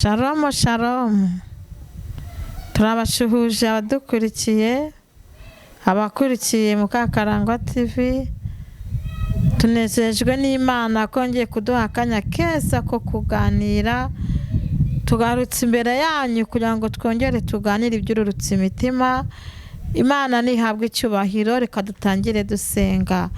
Shalom shalom, turabashuhuje abadukurikiye, abakurikiye Mukakarangwa TV. Tunezejwe n'Imana kongeye kuduha akanya keza ko kuganira. Tugarutse imbere yanyu kugira ngo twongere tuganire iby'ururutse imitima. Imana nihabwe icyubahiro, reka dutangire dusenga.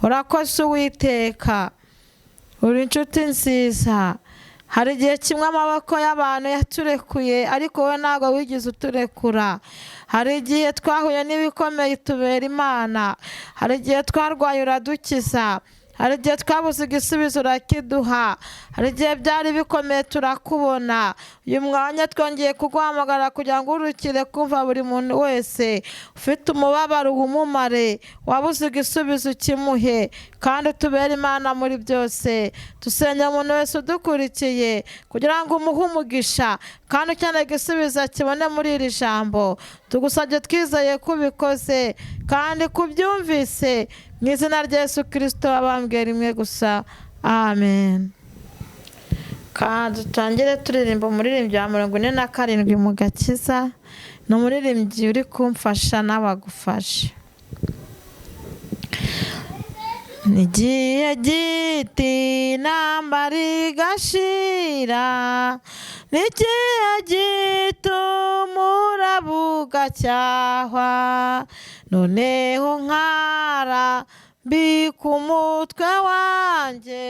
Urakoze Uwiteka, uri inshuti nziza. Hari igihe kimwe amaboko y'abantu yaturekuye, ariko wowe ntabwo wigeze uturekura. Hari igihe twahuye n'ibikomeye tubera Imana. Hari igihe twarwaye uradukiza. Hari igihe twabuze igisubizo urakiduha. Hari igihe byari bikomeye turakubona. Uyu mwanya twongeye kuguhamagara kugira ngo urukire kumva buri muntu wese ufite umubabaro umumare, wabuze igisubizo ukimuhe, kandi tubere Imana muri byose. Dusenya umuntu wese udukurikiye kugira ngo umuhe umugisha, kandi ukeneye igisubizo kibone muri iri jambo. Tugusabye twizeye ko ubikoze kandi kubyumvise, mu izina rya Yesu Kristo abambwe rimwe gusa, amen. Kandi dutangire turirimba umuririmbyi wa 47 mu gakiza. Ni umuririmbyi uri kumfasha n'abagufashe. Nigiye giti intambara igashira, nigiye gitumura bugacyahwa, noneho nkara mbika umutwe wanjye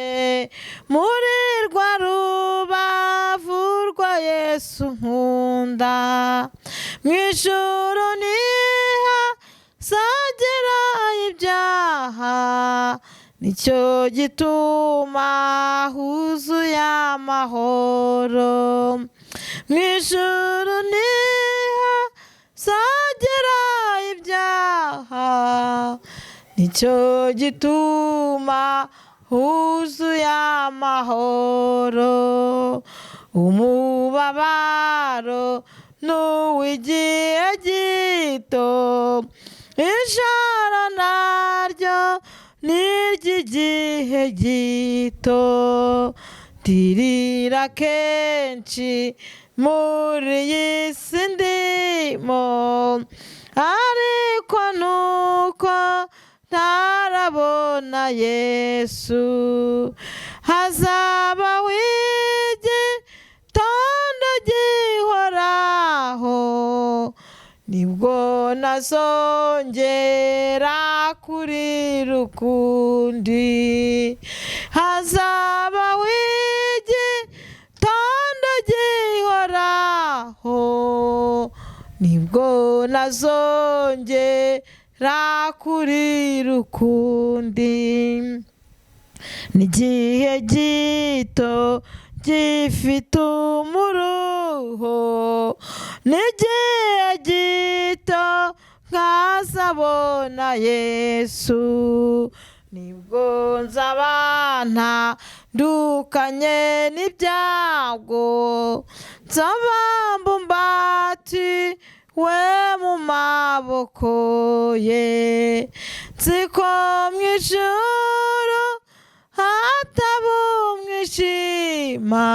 muri rwa rubavu rwa Yesu nkunda. Mu ijuru nihazagera ibyaha, nicyo gituma huzuye amahoro. Mu ijuru nihazagera ibyaha, nicyo gituma huzuye amahoro. Umubabaro n'uw'igihe gito, ijoro naryo n'iry'igihe gito. Ndirira kenshi muri iyi si ndimo, ariko nuko ntarabona Yesu. Hazabaho igitondo gihoraho, nibwo nazongera kurira ukundi. Hazabaho igitondo gihoraho, nibwo nazongera kurira ukundi. N'igihe gito gifite umuruho, n'igihe gito nkazabona Yesu, nibwo nzabana ndukanye n'ibyago, nzabambumbati we mu maboko ye. Nziko mu ijuru hataba umwijima,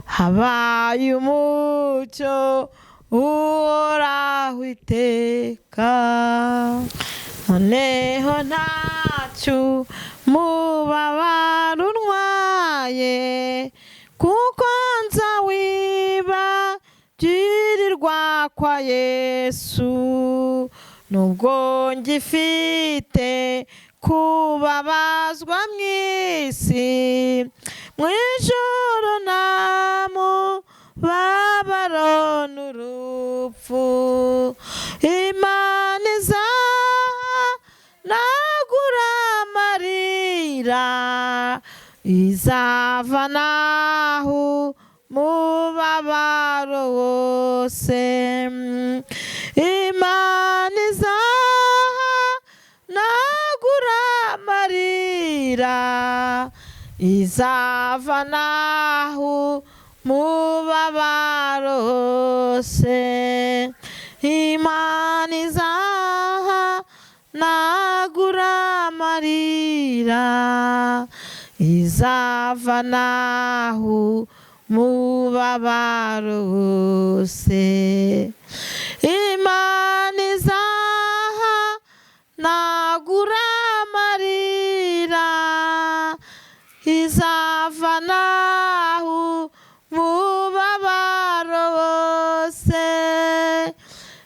habaye umucyo uhoraho iteka. Noneho ntacyo umubabaro untwaye, kuko nzawibagirwa kwa Yesu. Nubwo ngifite kubabazwa mu isi, mu ijuru nta mubabaro n'urupfu. Imana izahanagura amarira, izavanaho umubabaro wose. Imana izahanagura amarira, izavanaho umubabaro wose. Imana izahanagura amarira, izavanaho umubabaro umubabaro wose. Imana izahanagura amarira, izavanaho umubabaro wose.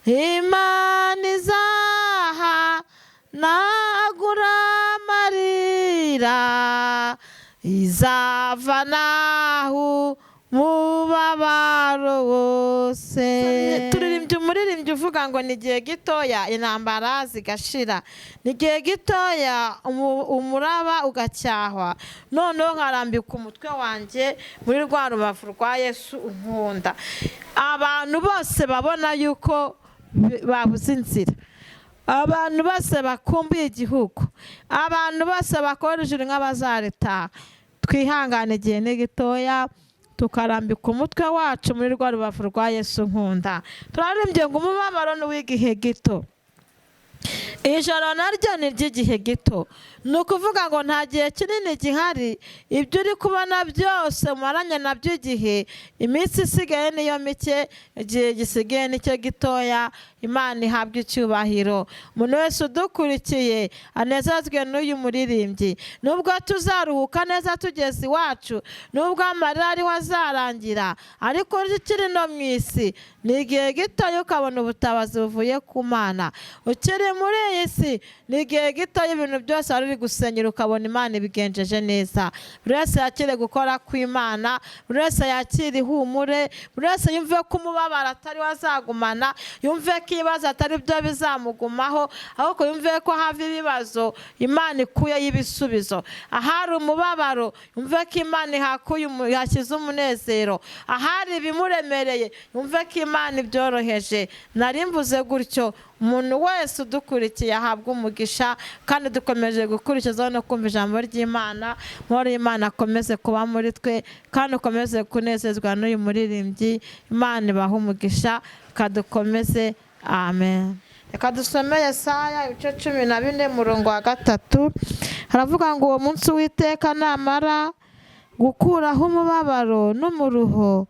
Imana izahanagura amarira, izavanaho umubabaro wose. Turirimbye umuririmbyi uvuga ngo ni igihe gitoya intambara zigashira, ni igihe gitoya umuraba ugacyahwa, noneho nkarambika umutwe wanjye muri rwa rubavu rwa Yesu unkunda. Abantu bose babona yuko babuze inzira, abantu bose bakumbuye igihugu, abantu bose bakora ijuru nk'abazaritaha, twihangane igihe ni gitoya, tukarambika umutwe wacu muri rwa rubavu rwa Yesu nkunda. Turarimbye ngo umubabaro ni uw'igihe gito, ijoro naryo ni iry'igihe gito. Ni ukuvuga ngo nta gihe kinini gihari, ibyo uri kubona byose umaranye nabyo igihe, iminsi isigaye niyo mike, igihe gisigaye nicyo gitoya. Imana ihabwa icyubahiro. Umuntu wese udukurikiye anezezwe n'uyu muririmbyi. Nubwo tuzaruhuka neza tugeze iwacu, nubwo amarira ariho azarangira, ariko ukiri no mu isi ni igihe gitoya ukabona ubutabazi buvuye ku Mana. Ukiri muri iyi si ni igihe gitoya ibintu byose wari uri gusenyera ukabona Imana ibigenjeje neza. Buri wese yakire gukora kw'Imana, buri wese yakire ihumure, buri wese yumve ko umubabaro atari wazagumana, yumve ko ibibazo atari byo bizamugumaho, ahubwo yumve ko hava ibibazo Imana ikuyeho ibisubizo. Ahari umubabaro yumve ko Imana yashyize umunezero, ahari ibimuremereye yumve ko Imana ibyoroheje. Nari mvuze gutyo, umuntu wese udukurikiye ahabwa umugisha, kandi dukomeje gukurikizaho no kumva ijambo ry'Imana. Amahoro y'Imana akomeze kuba muri twe, kandi ukomeze kunezezwa n'uyu muririmbyi. Imana ibahe umugisha, kadukomeze. Amen. Reka dusome Yesaya ibice 14 murongo wa 3. Haravuga ngo uwo munsi w'iteka namara gukuraho umubabaro n'umuruho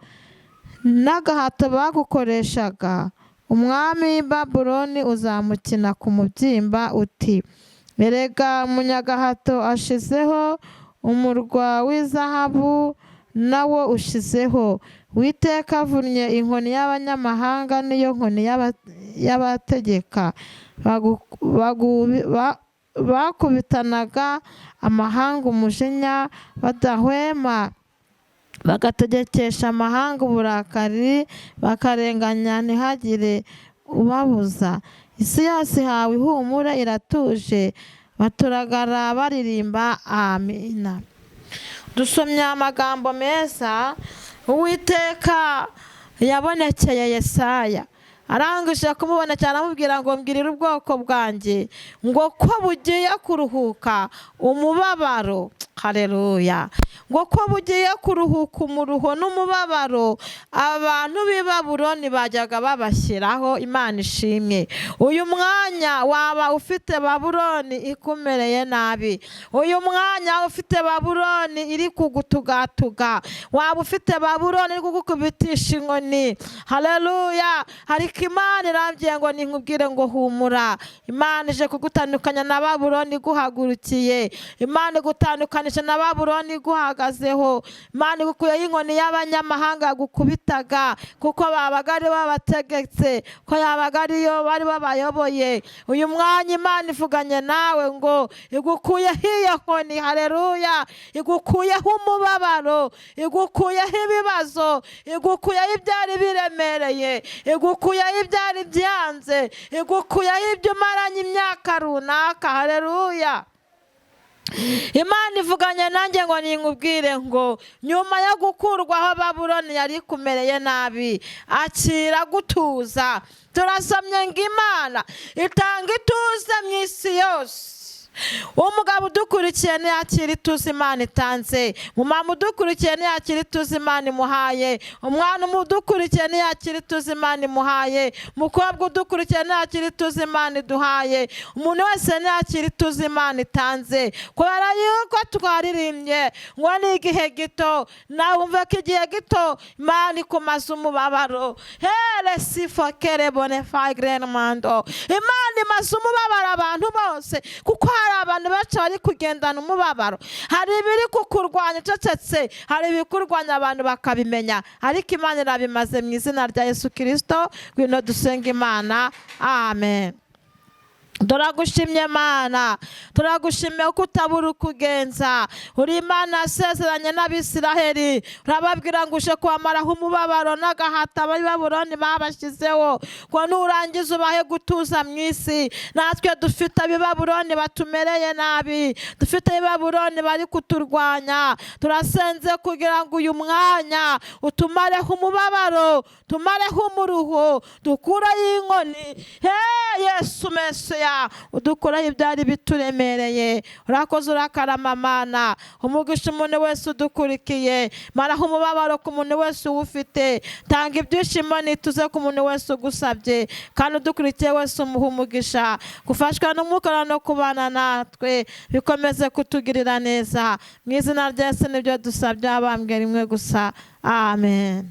n'agahato bagukoreshaga, umwami w'i Babuloni uzamukina ku mubyimba uti, erega umunyagahato ashizeho, umurwa w'izahabu nawo ushizeho. Uwiteka avunnye inkoni y'abanyamahanga n'iyo nkoni y'abategeka bakubitanaga amahanga umujinya badahwema, bagategekesha amahanga uburakari, bakarenganya ntihagire ubabuza. Isi yose ihawe ihumure, iratuje, baturagara baririmba amina. Dusomye amagambo meza Uwiteka yabonekeye Yesaya. Arangije kumubonekera aramubwira ngo mbwirira ubwoko bwanjye ngo ko bugiye kuruhuka umubabaro. Haleluya. Ngo ko bugiye kuruhuka umuruho n'umubabaro abantu b'i Babuloni bajyaga babashyiraho. Imana ishimwe. Uyu mwanya waba ufite Babuloni ikumereye nabi, uyu mwanya ufite Babuloni iri kugutugatuga, waba ufite Babuloni iri kugukubitisha inkoni. Haleluya. Ariko Imana irambwiye ngo ninkubwire ngo humura. Imana ije kugutandukanya na Babuloni iguhagurukiye, Imana igutandukanyije na Babuloni iguhagazeho. Imana igukuyeho inkoni y'abanyamahanga gukubitaga, kuko babaga ari babategetse, ko yabaga ariyo bari babayoboye. Uyu mwanya Imana ivuganye nawe ngo igukuyeho iyo nkoni. Haleluya. Igukuyeho umubabaro, igukuyeho ibibazo, igukuyeho ibyari biremereye, igukuyeho ibyari byanze, igukuyeho ibyo umaranye imyaka runaka. Haleluya. Imana ivuganye nanjye ngo ninkubwire ngo nyuma yo gukurwaho Babuloni yari kumereye nabi, akira gutuza. Turasomye ngo Imana itanga ituze mu isi yose. umugabo udukurikiye ntiyakira ituze Imana itanze, umumama udukurikiye ntiyakira ituze Imana imuhaye, umwana udukurikiye ntiyakira ituze Imana imuhaye, umukobwa udukurikiye ntiyakira ituze Imana iduhaye, umuntu wese ntiyakira ituze Imana itanze, kubera yuko twaririmbye ngo ni igihe gito, nawe wumva ko igihe gito Imana ikumaze umubabaro. Here sifokere bonefagrenemando, Imana imaze umubabaro abantu bose, kuko hari abantu benshi bari kugendana umubabaro. Hari ibiri kukurwanya ucecetse, hari ibikurwanya abantu bakabimenya, ariko Imana irabimaze mu izina rya Yesu Kristo. Ngwino dusenga Imana. Amen. Turagushimye Mana, turagushimiye ko utabura ukugenza. Uri Imana yasezeranye n'Abisiraheli, urababwira ngo uje kubamaraho umubabaro n'agahato ab'i Babuloni babashyizeho, ngo nurangiza ubahe gutuza mu isi. Natwe dufite ab'i Babuloni batumereye nabi, dufite ab'i Babuloni bari kuturwanya. Turasenze kugira ngo uyu mwanya utumareho umubabaro, tumareho umuruho, dukureho inkoni. Yesu Mesiya, udukuraho ibyari bituremereye. Urakoze, urakarama Mana. Umugisha umuntu wese udukurikiye, maraho umubabaro ku muntu wese uwufite, tanga ibyishimo n'ituze ku muntu wese ugusabye, kandi udukurikiye wese umuha umugisha. Gufashwa n'Umwuka no kubana natwe bikomeze kutugirira neza. Mu izina rya Yesu nibyo dusabye, abambwe rimwe gusa. Amen.